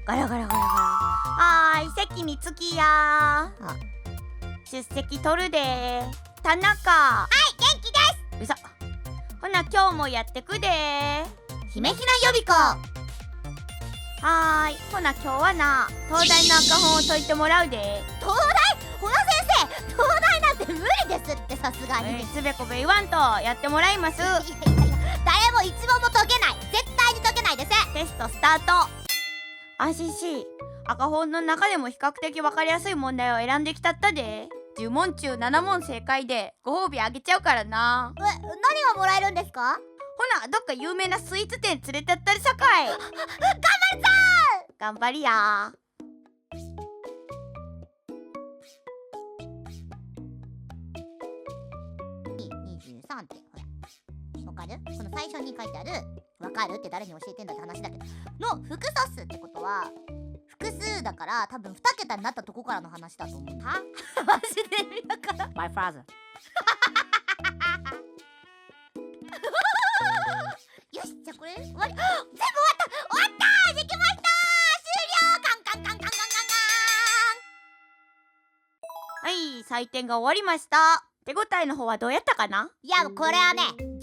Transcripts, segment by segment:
ガラガラガラガラ。はーい、席につきや。出席取るで。田中。はい、元気です。うそ。ほな今日もやってくで。姫ひな予備校。はーい、ほな今日はな、東大の赤本を解いてもらうで。東大？ほな先生、東大なんて無理ですって、さすがに。つべこべ言わんとやってもらいます。いやいやいや、誰も一問も解けない。絶対に解けないです。テストスタート。安心し、赤本の中でも比較的分かりやすい問題を選んできたったで。10問中7問正解でご褒美あげちゃうからな。何がもらえるんですか？ほな、どっか有名なスイーツ店連れてったりさかい。頑張るぞー。頑張りやー。23ってほら、わかる？この最初に書いてあるわかるって誰に教えてんだって話だけどの複素数ってことは複数だから、多分2桁になったとこからの話だと思う。はマジで意味だから My father よし、じゃあこれ終わり。全部終わったできました終了。カンカンカンカンカンカンカン。はい、採点が終わりました。手応えの方はどうやったかな？いや、これはね、10問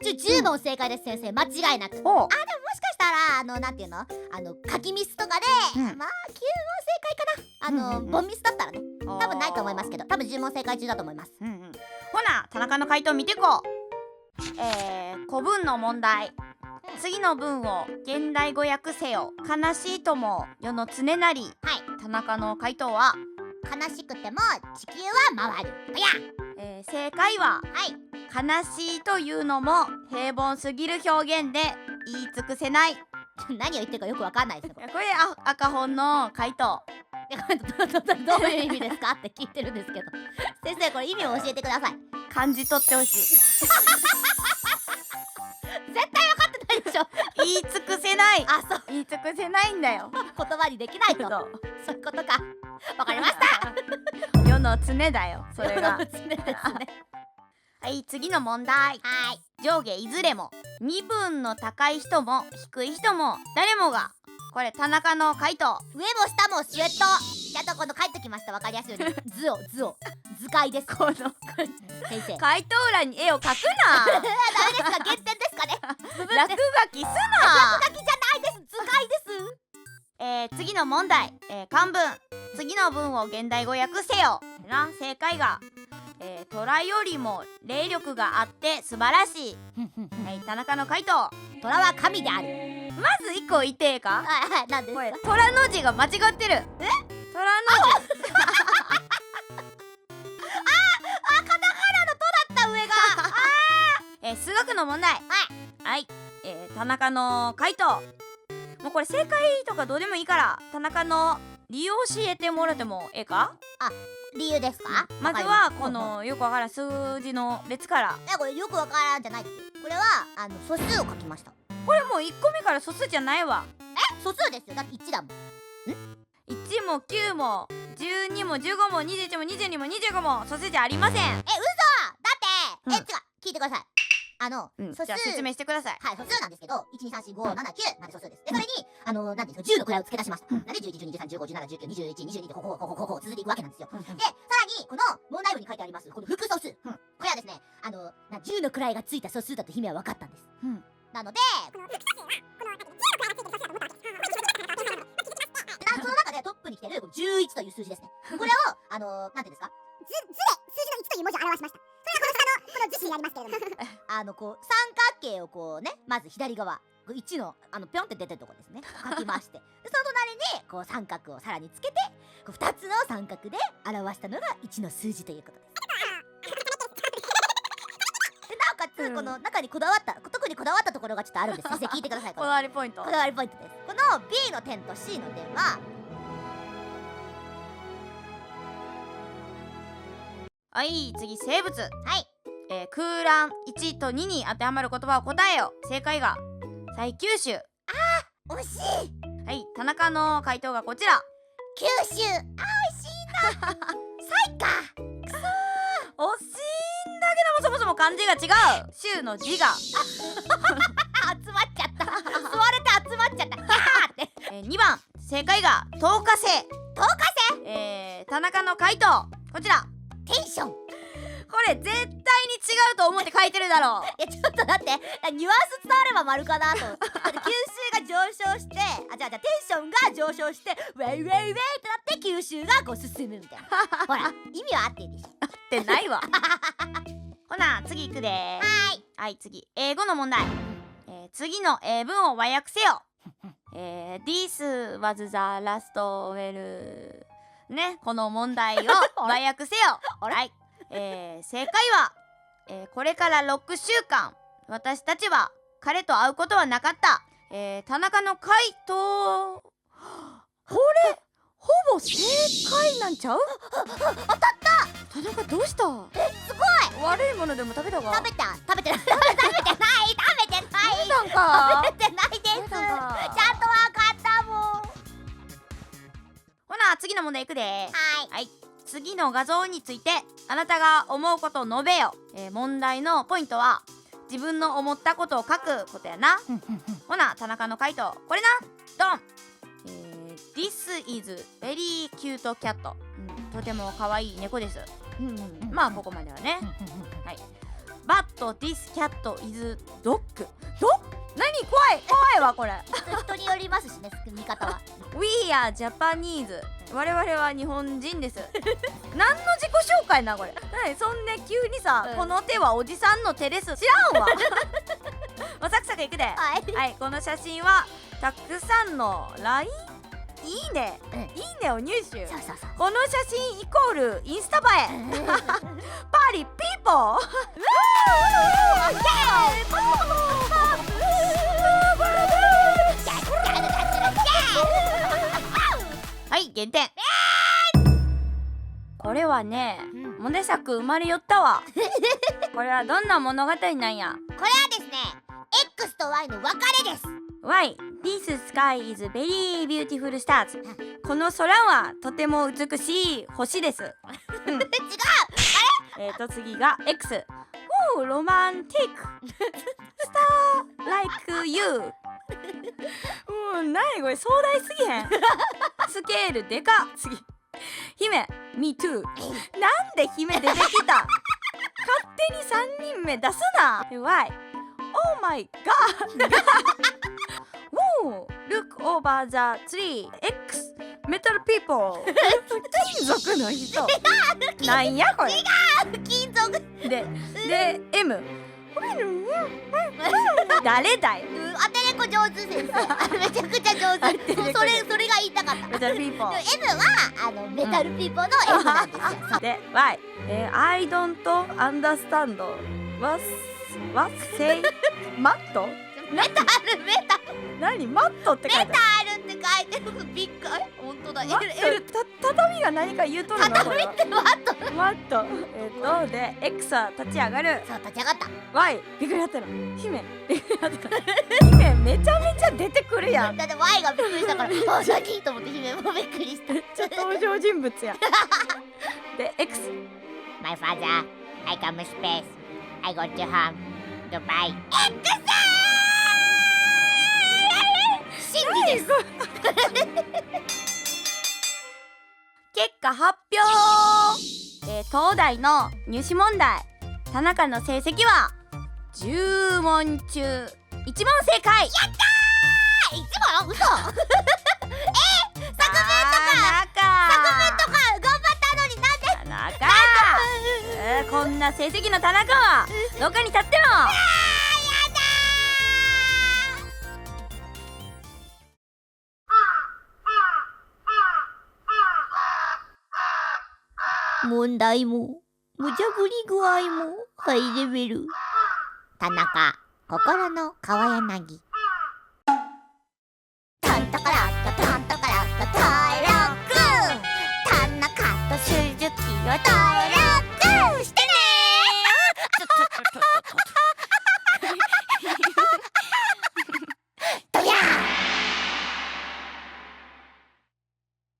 中10問正解です、先生。間違いなく。でももしかしたらなんていうの、書きミスとかで、まあ9問正解かな。ボンミスだったらね、多分ないと思いますけど、多分10問正解中だと思います。ほな、田中の回答見てこう。古文の問題。次の文を現代語訳せよ。悲しいとも世の常なり。はい。田中の回答は、悲しくても地球は回る。いや、正解は、はい。悲しいというのも平凡すぎる表現で言い尽くせない。何を言ってるかよくわかんないですよ。これ赤本の回答。どういう意味ですかって聞いてるんですけど、先生これ意味を教えてください。漢字取ってほしい。絶対分かってないでしょ。言い尽くせない。あ、そう、言い尽くせないんだよ。言葉にできないと。そういうことか。わかりました。世の常だよ、それが。世の常ですね。はい、次の問題。はい。上下いずれも身分の高い人も低い人も誰もが、これ田中の回答。上も下もシュッと。ちゃんとこの書いてきました。わかりやすいように。図を図解です。この先生。回答欄に絵を描くな。ダメですか？減点ですかね。落書きすな。落書きじゃないです。図解です。次の問題。漢文。次の文を現代語訳せよ。正解が、虎よりも霊力があって素晴らしい。はい、田中の回答。虎は神である。まず1個言ってええか？はい、なんですか？これ虎の字が間違ってる。虎の字。カタカナの「と」だった上が。数学の問題。はい、田中の回答。もうこれ正解とかどうでもいいから、田中の理由を教えてもらってもええか？理由ですか？まずはこのよくわからん数字の列から。いや、これよくわからんじゃないですよ。これは素数を書きました。これもう1個目から素数じゃないわ。素数ですよ。だって1だもん。1も9も12も15も21も22も25も素数じゃありません。嘘だって、違う、聞いてください。素数、じゃあ説明してください。はい、素数なんですけど、1234567なんて素数です。で、それになんですか、10の位を付け出しました。なんで1112131517192122でこう続いていくわけなんですよ。で、さらにこの問題文に書いてありますこの複素数、これはですね、10の位がついた素数だと姫は分かったんです。なので、この複素数はこの10の位がついた素数だと思ったわけです。その中でトップに来てる11という数字ですね。これをなんていうんですか、図で数字の1という文字を表しました。それはこの図紙にありますけれども、こう三角形をこうね、まず左側1のピョンって出てるところですね、書きまして、でその隣にこう三角をさらにつけて、こう2つの三角で表したのが1の数字ということです。でなおかつ、この中にこだわった特にこだわったところがちょっとあるんです。先生聞いてください。こだわりポイント。こだわりポイントです。この B の点と C の点は、はい、次生物。はい、空欄1と2に当てはまる言葉を答えよ。正解が再吸収。惜しい。はい、田中の回答がこちら。九州。惜しいな。サイか。惜しいんだけども、そもそも漢字が違う。州の字が集まっちゃった。座れて集まっちゃった。って2番正解が10日制。田中の回答こちら。テンション。これ絶対に違うと思って書いてるだろう。いやちょっと待って、ニュアンス伝われば丸かなと思って。だって吸収が上昇して、じゃあテンションが上昇してウェイウェイウェイってなって吸収がこう進むみたいな。ほら意味は合ってるでしょ。合ってないわ。ほな次いくで。はい次英語の問題。次の英文を和訳せよ。This was the last well ね、この問題を和訳せよ。はい、正解は、これから6週間私たちは彼と会うことはなかった。田中の回答これほぼ正解なんちゃう？当たった。田中どうした？すごい。悪いものでも食べたか？食べてない。なんか食べてないです。ちゃんとわかったもん。ほな次の問題いくで。はい、次の画像についてあなたが思うことを述べよ。問題のポイントは自分の思ったことを書くことやな。ほな田中の回答これな。ドン。This is very cute cat、とても可愛い猫です。まあここまではね。はい。But this cat is dog。何怖いわこれ。人によりますしね、見方は。We are Japanese。我々は日本人です。何の自己紹介なこれ。そんで急にさ、この手はおじさんの手です。知らんわ。まあサクサクいくで。はい、この写真はたくさんの LINE？いいねを入手。この写真イコールインスタ映え。パーリーピーポー。はい減点。これはね、モネ作生まれよったわ。これはどんな物語なんや。これはですね X と Y の別れです。 Why? This sky is very beautiful stars。 この空はとても美しい星です。違う。次が X。 Oh, romantic star like you。 もう何これ壮大すぎへん。スケールでかっ。次姫 Me too。 なんで姫出てきた。勝手に3人目出すな。 Why? Oh my god。 Whoa, look over the tree。 X Metal people。 金属の人。なんやこれ。違う、金属で M。 誰だよ。当てれこ上手先生。めちゃくちゃ上手。それが言いたかった。メタルピーポー。 M はメタルピーポーの M なんですよ。で Y。 I don't understand what say マット。メタル何マットって書いてある。って書いてる。びっくり。本当だ。畳が何か言うとるの。畳ってマット。で X は立ち上がる。そう、立ち上がった。 Y びっくりやったの。姫びっくりやったの。姫めちゃめちゃ出てくるやん。だって Y がびっくりしたからあ、先と思って姫もびっくりした。登場人物や。で X。 My father, I come space. I go to home. Goodbye. X 真理です。結果発表。東大の入試問題。田中の成績は10問中1問正解。やったー。1問？嘘。作文とか頑張ったのになんで。田中、こんな成績の田中はどっかに立ってろ。問題も無茶ぶり具合もハイレベル。田中心の川柳。タンタカラッタタンタカラッタタイラック。田中と鈴木は